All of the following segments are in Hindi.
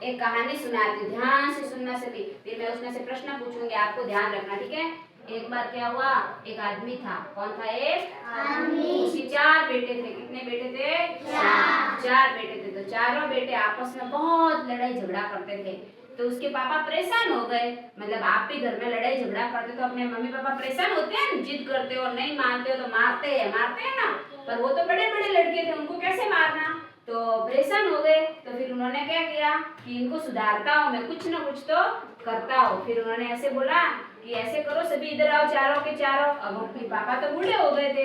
एक कहानी सुनाती हूँ, ध्यान से सुनना सभी। फिर मैं उसमें से प्रश्न पूछूंगी, आपको ध्यान रखना, ठीक है। एक बार क्या हुआ, एक आदमी था। कौन था? एक आदमी। उसके 4 बेटे थे। कितने बेटे थे? 4 बेटे थे। तो चारों बेटे आपस में बहुत लड़ाई झगड़ा करते थे। तो उसके पापा परेशान हो गए। मतलब आप भी घर में लड़ाई झगड़ा करते तो अपने मम्मी पापा परेशान होते हैं, जिद करते हो, नहीं मानते हो तो मारते हैं ना। पर वो तो बड़े बड़े लड़के थे, उनको कैसे मारना। तो परेशान हो गए। तो फिर उन्होंने क्या किया कि इनको सुधारता हूँ मैं, कुछ ना कुछ तो करता हूँ। फिर उन्होंने ऐसे बोला कि ऐसे करो, सभी इधर आओ, चारों के चारों। अब फिर पापा तो बूढ़े हो गए थे,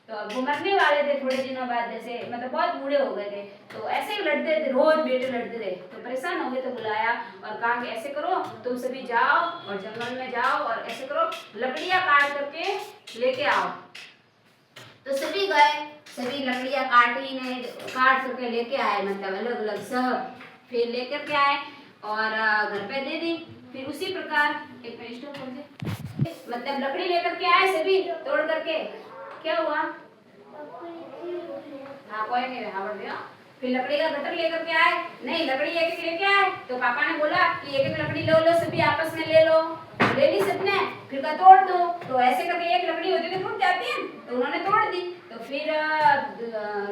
तो अब वो मरने वाले थे थोड़े दिनों बाद, जैसे मतलब बहुत बूढ़े हो गए थे। तो ऐसे ही लड़ते थे, रोज बेटे लड़ते थे। तो परेशान हो गए तो बुलाया और कहा कि ऐसे करो, तुम सभी जाओ और जंगल में जाओ और ऐसे करो, लकड़ियां काट करके लेके आओ। तो सभी गए, सभी लकड़ियां काट करके लेके आए, मतलब अलग अलग सब। फिर लेकर के आए और घर पे दे दी। फिर उसी प्रकार एक मिनट स्टॉप कर दे, मतलब लकड़ी लेकर के आए सभी तोड़ करके। क्या हुआ? हाँ कोई नहीं, हाँ बढ़ गया। फिर लकड़ी का गट्टर लेकर के आए, नहीं लकड़ी एक एक लेके आए। तो पापा ने बोला कि एक एक लकड़ी लो सभी आपस में ले लो। ले ली सबने, फिर का तोड़ दो। तो ऐसे करके एक लकड़ी होती तो टूट जाती है, तो उन्होंने तोड़ दी। तो फिर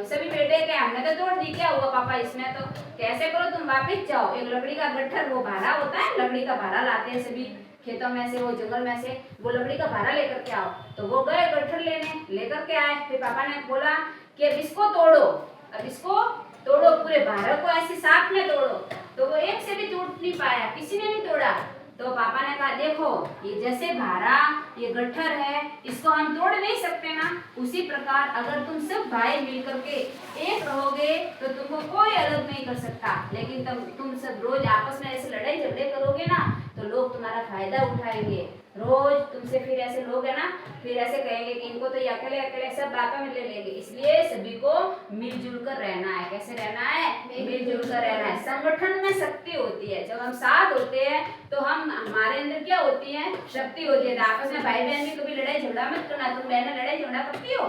सभी बेटे के हमने तो तोड़ दी, क्या हुआ पापा इसमें? तो कैसे करो, तुम वापिस जाओ, एक लकड़ी का गट्ठर, वो भारा होता है, लकड़ी का भारा लाते हैं सभी खेतों में से, वो जंगल में से, वो लकड़ी का भारा लेकर के आओ। तो वो गए गट्ठर लेने, लेकर के आए। फिर पापा ने बोला कि अब इसको तोड़ो, अब इसको तोड़ो, पूरे भारे को ऐसे साथ में तोड़ो। तो वो एक से भी टूट नहीं पाया, किसी ने नहीं तोड़ा। तो पापा ने कहा देखो, ये जैसे भारा, ये गट्ठर है, इसको हम तोड़ नहीं सकते ना, उसी प्रकार अगर तुम सब भाई मिलकर के एक रहोगे तो तुमको कोई अलग नहीं कर सकता। लेकिन तुम सब रोज आपस में ऐसे लड़ाई झगड़े करोगे ना, तो लोग तुम्हारा फायदा उठाएंगे। रोज तुमसे फिर ऐसे लोग है ना, फिर ऐसे कहेंगे कि इनको तो ये अकेले अकेले सब बातों में ले लेंगे। इसलिए सभी को मिलजुल कर रहना है। कैसे रहना है? मिलजुल कर रहना है। संगठन में शक्ति होती है, जब हम साथ होते हैं तो हम, हमारे अंदर क्या होती है? शक्ति होती है। तो आपस में भाई बहन की कभी लड़ाई झगड़ा मत करना। तुम बहन लड़ाई झगड़ा करती हो?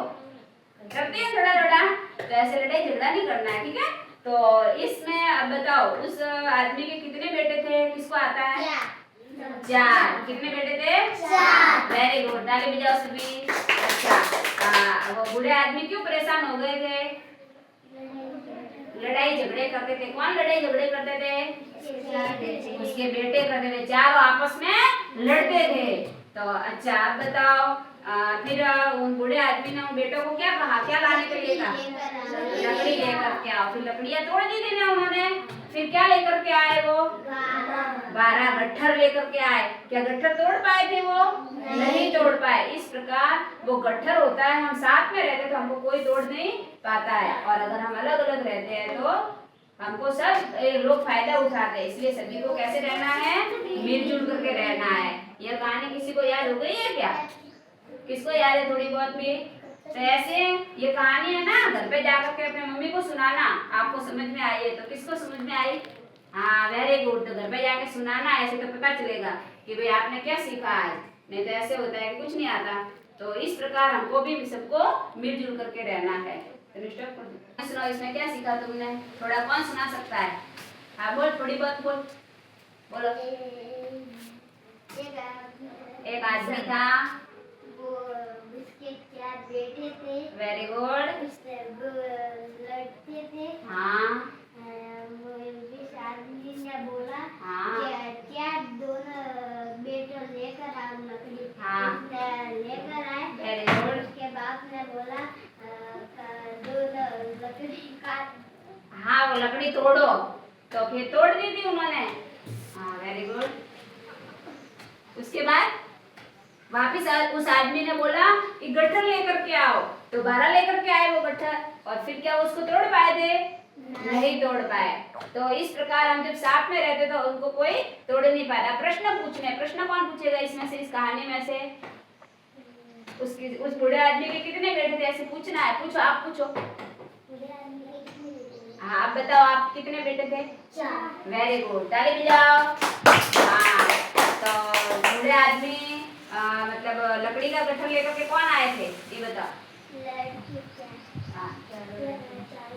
करती है थोड़ा, तो ऐसे लड़ाई झगड़ा नहीं करना है, ठीक है। तो इसमें अब बताओ, उस आदमी के कितने बेटे थे, किसको आता है? 4। कितने बेटे थे? 4। वेरी गुड, ताली बजाओ सभी। अच्छा, वो बूढ़े आदमी क्यों परेशान हो गए थे? लड़ाई झगड़े करते थे। कौन लड़ाई झगड़े करते थे? उसके बेटे करते थे, चारों आपस में लड़ते थे। तो अच्छा अब बताओ, फिर उन बूढ़े आदमी ने उन बेटों को क्या कहा, क्या लाने के लिए कहा? लकड़ी लेकर के आओ। फिर लकड़ियां तोड़ दी थी ना उन्होंने। फिर क्या लेकर के आए वो? 12 गट्ठर लेकर के आए। क्या गट्ठर तोड़ पाए थे वो? नहीं तोड़ पाए। इस प्रकार वो गट्ठर होता है, हम साथ में रहते तो हमको कोई तोड़ नहीं पाता है, और अगर हम अलग अलग रहते हैं तो हमको सब लोग फायदा उठाते हैं। इसलिए सभी को कैसे रहना है? मिलजुल करके रहना है। यह कहानी किसी को याद हो गई है क्या? किसको याद है थोड़ी बहुत भी? तो ऐसे ये कहानी है ना, घर पे जाकर के अपने मम्मी को सुनाना, आपको समझ में आई है तो। किसको समझ में आई? हाँ वेरी गुड। तो घर पे जाके सुनाना, ऐसे तो पता चलेगा कि भाई आपने क्या सीखा आज। नहीं तो ऐसे होता है कि कुछ नहीं आता। तो इस प्रकार हमको भी सबको मिलजुल करके रहना है। तो सुनो, इसमें क्या सीखा तुमने? थोड़ा कौन सुना सकता है? हाँ बोल, थोड़ी बहुत बोल, बोलो। एक आदमी था, उसके 4 बेटे थे। Very good. लड़ते थे। हाँ। इस आदमी ने बोला हाँ। क्या दोनों बेटों लेकर आओ लकड़ी। हाँ। लेकर आए। Very good. उसके बाप ने बोला दोनों लकड़ी काट। हाँ वो लकड़ी तोड़ो, तो फिर तोड़ दी थी उन्होंने। हाँ वेरी गुड। उसके बाद वापिस उस आदमी ने बोला कि गट्ठर लेकर के आओ। तो 12 लेकर के आए वो गट्ठर, और फिर क्या उसको तोड़ पाए थे? नहीं तोड़ पाए। तो इस प्रकार हम जब साथ में रहते तो उनको कोई तोड़ नहीं पाता। प्रश्न पूछने, प्रश्न कौन पूछेगा इसमें से, इस कहानी में से? उस बूढ़े आदमी के कितने बेटे थे, ऐसे पूछना है। पूछो, आप पूछो। हाँ आप बताओ, आप कितने बेटे थे? 4। वेरी गुड, ताली बजाओ। हाँ, तो बूढ़े आदमी मतलब लकड़ी का गट्ठर लेकर के कौन आए थे, ये बताओ।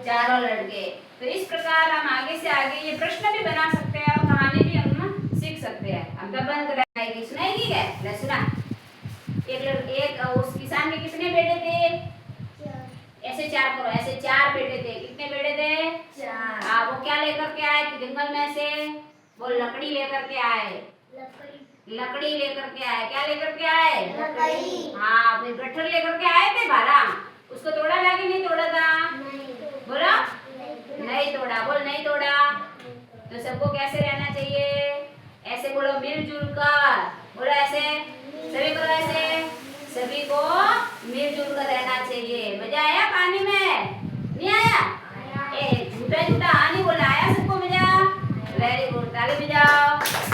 चारों लड़के। तो इस प्रकार हम आगे से आगे ये प्रश्न भी बना सकते हैं। करके आए थे जंगल में से? बोल लकड़ी लेकर के आए। लकड़ी लेकर के आए। क्या लेकर के आए? लकड़ी। हाँ, फिर गट्ठर लेकर के आए थे बारा। उसको तोड़ा था कि नहीं तोड़ा था? बोलो नहीं तोड़ा। बोल नहीं तोड़ा। तो सबको कैसे रहना चाहिए? ऐसे बोलो, मिलजुल कर। बोलो ऐसे, सभी को ऐसे, सभी को मिलजुल कर रहना चाहिए। मजा आया पानी में? नहीं आया? ए झूठा झूठा हाँ नहीं बोला, आया सबको मजा? वेरी गुड, ताली बजाओ।